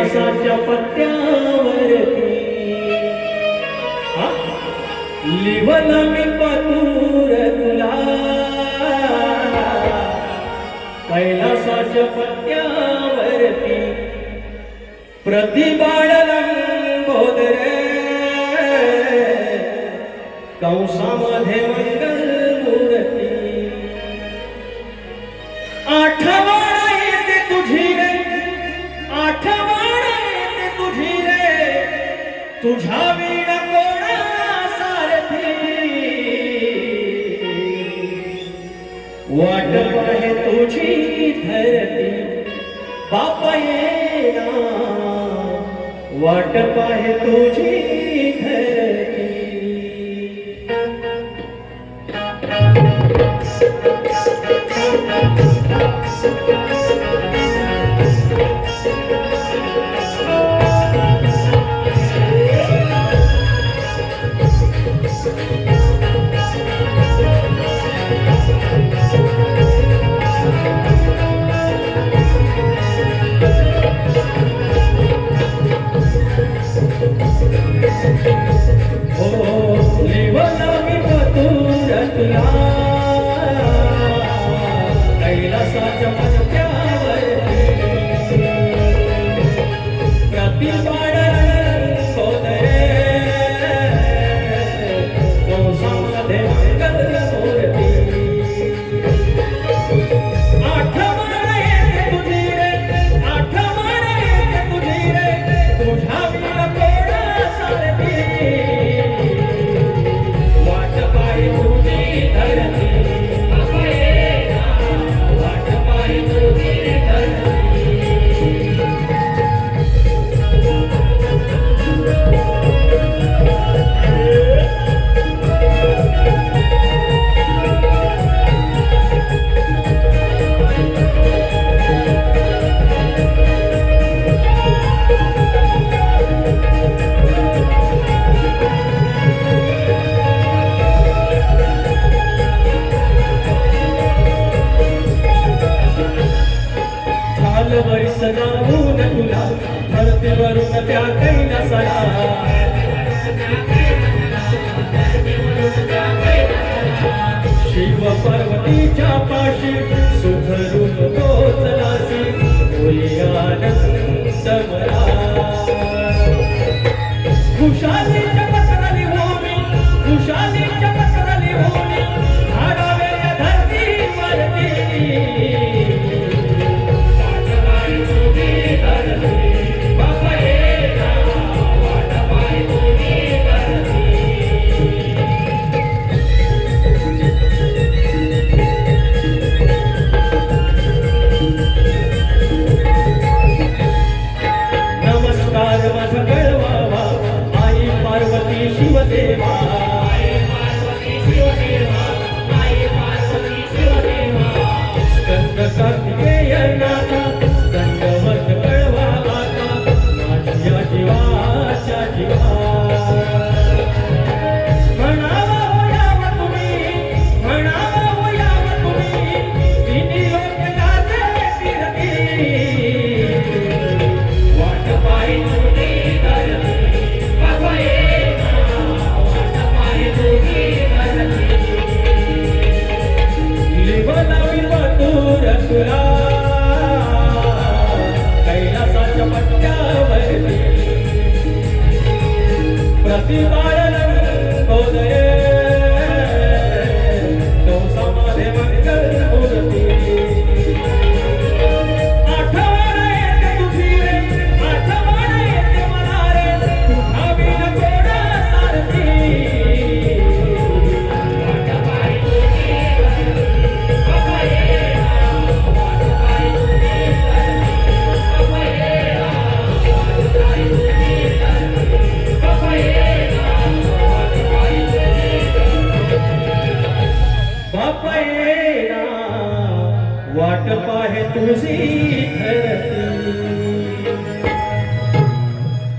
कैलासाच्या पत्त्यावरती लिवल मी पतूर तुला कैलासाच्या पत्त्यावरती प्रतिबाळ लंबोदरे कंसामध्ये मंगल मूर्ती आठवण येते तुझी रे आठवण येते तुझी रे तुझ्या वीणा कोणा सारथी वाट पाहे तुझी धरती बापा येना वाट पाहे तुझी धरती कैलासाच्या पत्त्यावरती प्रतिबाळ लंबोदरे कंसामध्ये मंगल मूर्ती आठवण येते तुझी रे आठवण येते तुझी रे तुझ्या वीणा कोणा सारथी वाट पाहे तुझी धरती वर्ष जाऊन तुला धरतीवरून त्या कैलासाला शिव पार्वतीच्या पाशी सुखरू